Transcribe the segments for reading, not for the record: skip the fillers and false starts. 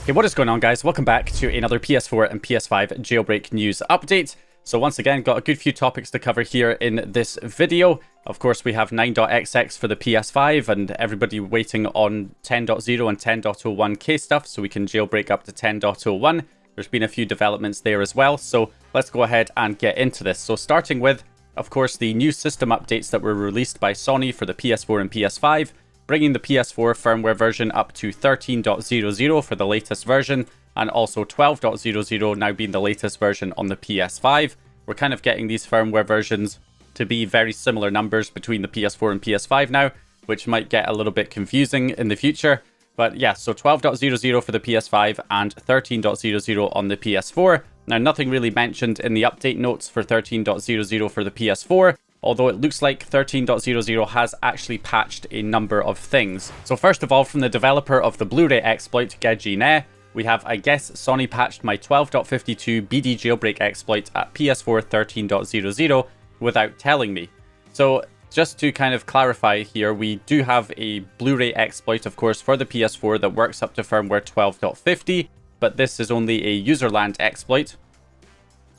Hey, what is going on, guys? Welcome back to another PS4 and PS5 jailbreak news update. So once again, got a good few topics to cover here in this video. Of course, we have 9.xx for the PS5 and everybody waiting on 10.0 and 10.01 Kstuff so we can jailbreak up to 10.01. There's been a few developments there as well, so let's go ahead and get into this. So starting with, of course, the new system updates that were released by Sony for the PS4 and PS5, bringing the PS4 firmware version up to 13.00 for the latest version, and also 12.00 now being the latest version on the PS5. We're kind of getting these firmware versions to be very similar numbers between the PS4 and PS5 now, which might get a little bit confusing in the future. But yeah, so 12.00 for the PS5 and 13.00 on the PS4. Now, nothing really mentioned in the update notes for 13.00 for the PS4, although it looks like 13.00 has actually patched a number of things. So first of all, from the developer of the Blu-ray exploit, etaHEN, we have, I guess, Sony patched my 12.52 BD jailbreak exploit at PS4 13.00 without telling me. So just to kind of clarify here, we do have a Blu-ray exploit, of course, for the PS4 that works up to firmware 12.50, but this is only a userland exploit,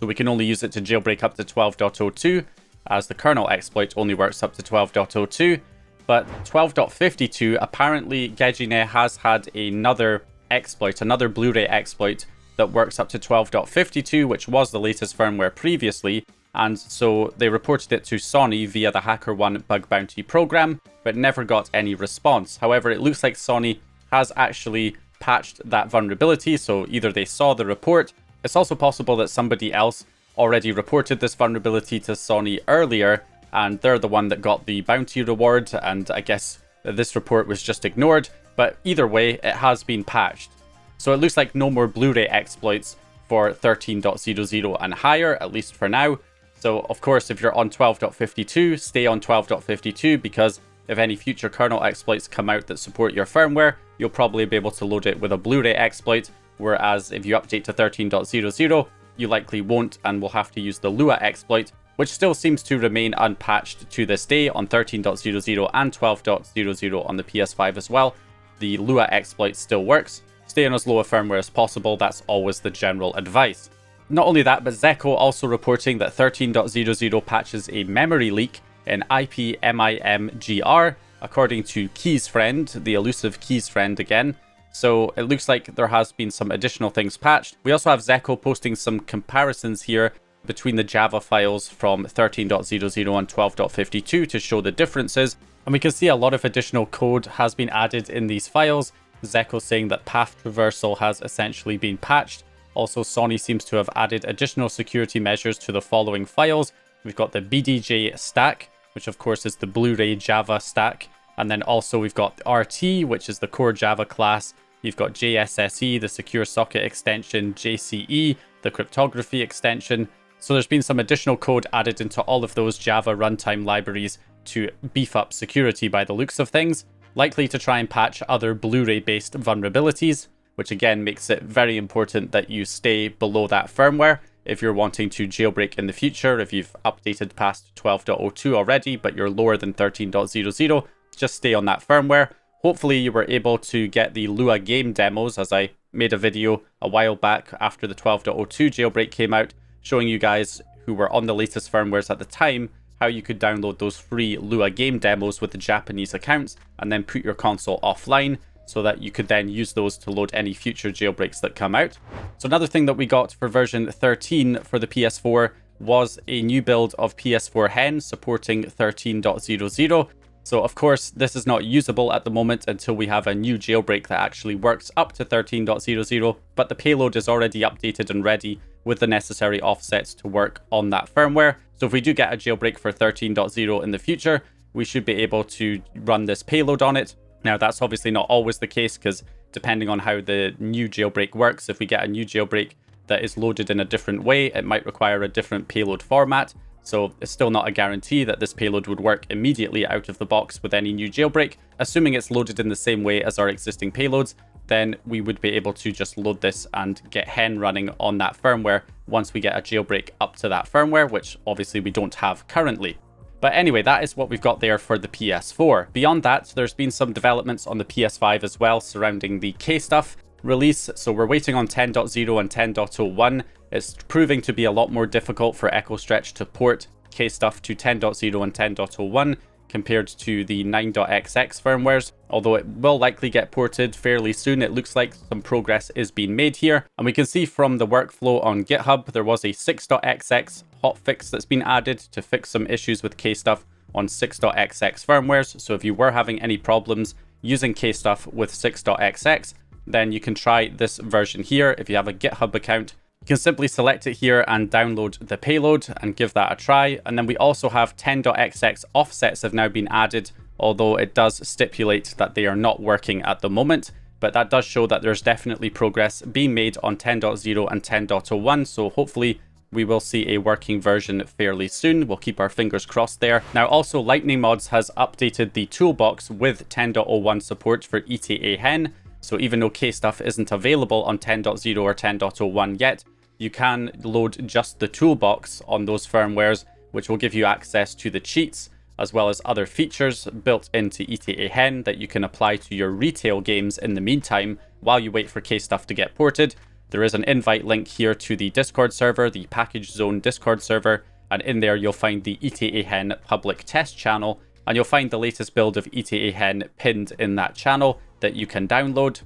so we can only use it to jailbreak up to 12.02, as the kernel exploit only works up to 12.02. But 12.52, apparently etaHEN has had another exploit, another Blu-ray exploit that works up to 12.52, which was the latest firmware previously, and so they reported it to Sony via the HackerOne bug bounty program, but never got any response. However, it looks like Sony has actually patched that vulnerability, so either they saw the report. It's also possible that somebody else already reported this vulnerability to Sony earlier, and they're the one that got the bounty reward, and I guess this report was just ignored. But either way, it has been patched. So it looks like no more Blu-ray exploits for 13.00 and higher, at least for now. So of course, if you're on 12.52, stay on 12.52, because if any future kernel exploits come out that support your firmware, you'll probably be able to load it with a Blu-ray exploit, whereas if you update to 13.00, you likely won't and will have to use the Lua exploit, which still seems to remain unpatched to this day on 13.00 and 12.00 on the PS5 as well. The Lua exploit still works. Stay on as low a firmware as possible, that's always the general advice. Not only that, but Zeco also reporting that 13.00 patches a memory leak in IPMIMGR, according to Key's friend, the elusive Key's friend again. So it looks like there has been some additional things patched. We also have Zeco posting some comparisons here between the Java files from 13.00 and 12.52 to show the differences. And we can see a lot of additional code has been added in these files. Zeco saying that path traversal has essentially been patched. Also, Sony seems to have added additional security measures to the following files. We've got the BDJ stack, which of course is the Blu-ray Java stack. And then also we've got RT, which is the core Java class. You've got JSSE, the secure socket extension, JCE, the cryptography extension. So there's been some additional code added into all of those Java runtime libraries to beef up security by the looks of things, likely to try and patch other Blu-ray based vulnerabilities, which again makes it very important that you stay below that firmware if you're wanting to jailbreak in the future. If you've updated past 12.02 already, but you're lower than 13.00, just stay on that firmware. Hopefully you were able to get the Lua game demos, as I made a video a while back after the 12.02 jailbreak came out, showing you guys who were on the latest firmwares at the time how you could download those free Lua game demos with the Japanese accounts and then put your console offline so that you could then use those to load any future jailbreaks that come out. So another thing that we got for version 13 for the PS4 was a new build of PS4 supporting 13.00. So of course, this is not usable at the moment until we have a new jailbreak that actually works up to 13.00, but the payload is already updated and ready with the necessary offsets to work on that firmware. So if we do get a jailbreak for 13.0 in the future, we should be able to run this payload on it. Now, that's obviously not always the case, because depending on how the new jailbreak works, if we get a new jailbreak that is loaded in a different way, it might require a different payload format. So it's still not a guarantee that this payload would work immediately out of the box with any new jailbreak. Assuming it's loaded in the same way as our existing payloads, then we would be able to just load this and get etaHEN running on that firmware once we get a jailbreak up to that firmware, which obviously we don't have currently. But anyway, that is what we've got there for the PS4. Beyond that, there's been some developments on the PS5 as well surrounding the Kstuff. release. So we're waiting on 10.0 and 10.01. It's proving to be a lot more difficult for EchoStretch to port Kstuff to 10.0 and 10.01 compared to the 9.xx firmwares, although it will likely get ported fairly soon. It looks like some progress is being made here, and we can see from the workflow on GitHub there was a 6.xx hotfix that's been added to fix some issues with Kstuff on 6.xx firmwares. So if you were having any problems using Kstuff with 6.xx, then you can try this version here. If you have a GitHub account, you can simply select it here and download the payload and give that a try. And then we also have 10.xx offsets have now been added, although it does stipulate that they are not working at the moment. But that does show that there's definitely progress being made on 10.0 and 10.01. So hopefully we will see a working version fairly soon. We'll keep our fingers crossed there. Now also, LightningMods has updated the toolbox with 10.01 support for etaHEN. So even though Kstuff isn't available on 10.0 or 10.01 yet, you can load just the toolbox on those firmwares, which will give you access to the cheats as well as other features built into etaHEN that you can apply to your retail games in the meantime while you wait for Kstuff to get ported. There is an invite link here to the Discord server, the Package Zone Discord server, and in there you'll find the etaHEN public test channel, and you'll find the latest build of etaHEN pinned in that channel that you can download.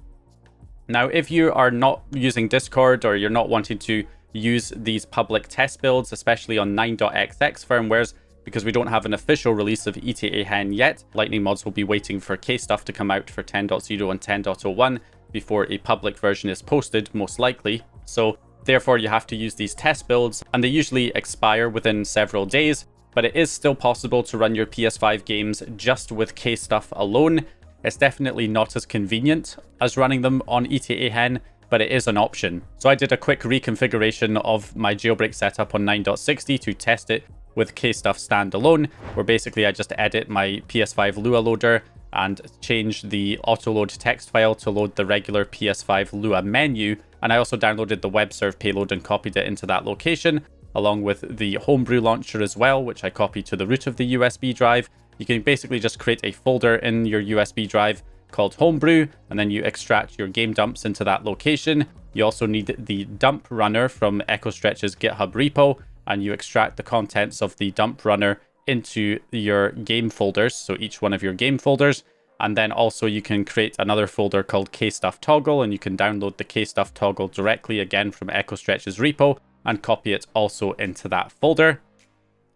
Now, if you are not using Discord or you're not wanting to use these public test builds, especially on 9.xx firmwares, because we don't have an official release of etaHEN yet, LightningMods will be waiting for Kstuff to come out for 10.0 and 10.01 before a public version is posted, most likely. So therefore you have to use these test builds, and they usually expire within several days, but it is still possible to run your PS5 games just with Kstuff alone. It's definitely not as convenient as running them on etaHEN, but it is an option. So I did a quick reconfiguration of my jailbreak setup on 9.60 to test it with Kstuff standalone, where basically I just edit my PS5 Lua loader and change the autoload text file to load the regular PS5 Lua menu. And I also downloaded the WebServe payload and copied it into that location, along with the homebrew launcher as well, which I copied to the root of the USB drive. You can basically just create a folder in your USB drive called homebrew, and then you extract your game dumps into that location. You also need the dump runner from EchoStretch's GitHub repo, and you extract the contents of the dump runner into your game folders, so each one of your game folders. And then also you can create another folder called Kstuff toggle, and you can download the Kstuff toggle directly again from EchoStretch's repo and copy it also into that folder.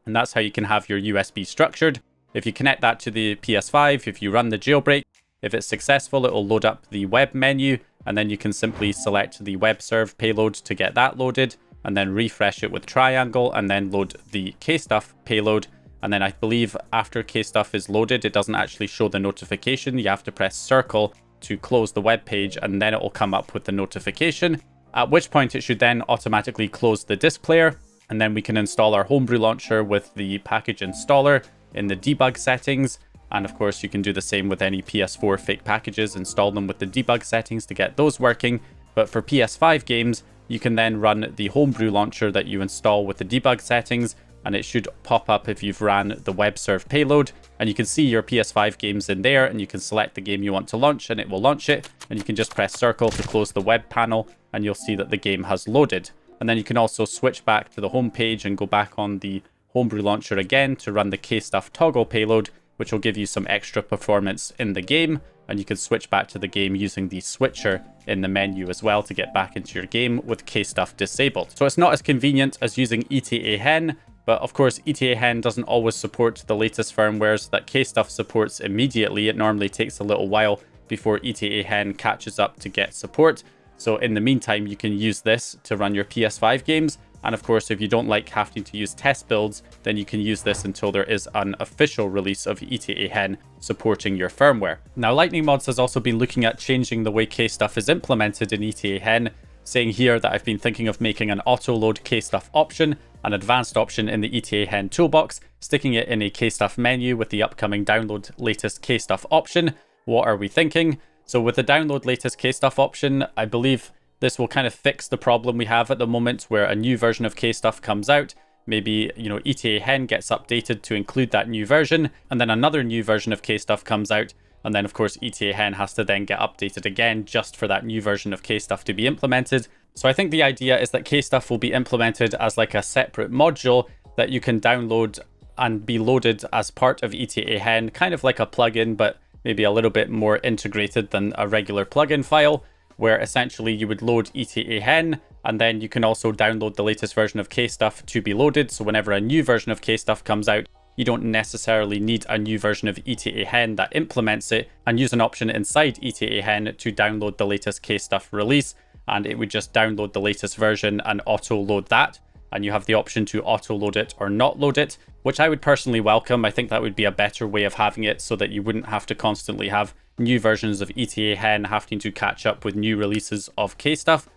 And that's how you can have your USB structured. If you connect that to the PS5, if you run the jailbreak, if it's successful, it will load up the web menu, and then you can simply select the WebServe payload to get that loaded, and then refresh it with triangle, and then load the Kstuff payload. And then I believe after Kstuff is loaded, it doesn't actually show the notification. You have to press circle to close the web page, and then it will come up with the notification, at which point it should then automatically close the disk player. And then we can install our homebrew launcher with the package installer in the debug settings. And of course, you can do the same with any PS4 fake packages, install them with the debug settings to get those working. But for PS5 games, you can then run the homebrew launcher that you install with the debug settings, and it should pop up if you've ran the WebServe payload, and you can see your PS5 games in there, and you can select the game you want to launch and it will launch it, and you can just press circle to close the web panel and you'll see that the game has loaded. And then you can also switch back to the home page and go back on the homebrew launcher again to run the Kstuff toggle payload, which will give you some extra performance in the game, and you can switch back to the game using the switcher in the menu as well to get back into your game with Kstuff disabled. So it's not as convenient as using etaHEN, but of course etaHEN doesn't always support the latest firmwares that Kstuff supports immediately. It normally takes a little while before etaHEN catches up to get support. So in the meantime, you can use this to run your PS5 games. And of course, if you don't like having to use test builds, then you can use this until there is an official release of etaHEN supporting your firmware. Now, LightningMods has also been looking at changing the way Kstuff is implemented in etaHEN, saying here that I've been thinking of making an auto-load Kstuff option, an advanced option in the etaHEN toolbox, sticking it in a Kstuff menu with the upcoming download latest Kstuff option. What are we thinking? So with the download latest Kstuff option, I believe this will kind of fix the problem we have at the moment where a new version of Kstuff comes out. Maybe, etaHEN gets updated to include that new version, and then another new version of Kstuff comes out, And then of course etaHEN has to then get updated again just for that new version of Kstuff to be implemented. So I think the idea is that Kstuff will be implemented as like a separate module that you can download and be loaded as part of etaHEN, kind of like a plugin, but maybe a little bit more integrated than a regular plugin file, where essentially you would load etaHEN, and then you can also download the latest version of Kstuff to be loaded. So whenever a new version of Kstuff comes out, you don't necessarily need a new version of etaHEN that implements it, and use an option inside etaHEN to download the latest Kstuff release, and it would just download the latest version and auto load that. And you have the option to auto load it or not load it, which I would personally welcome. I think that would be a better way of having it, so that you wouldn't have to constantly have new versions of etaHEN having to catch up with new releases of Kstuff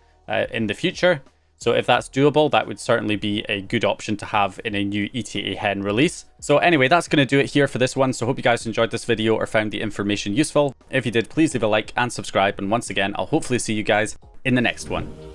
in the future. So if that's doable, that would certainly be a good option to have in a new etaHEN release. So anyway, that's going to do it here for this one. So hope you guys enjoyed this video or found the information useful. If you did, please leave a like and subscribe. And once again, I'll hopefully see you guys in the next one.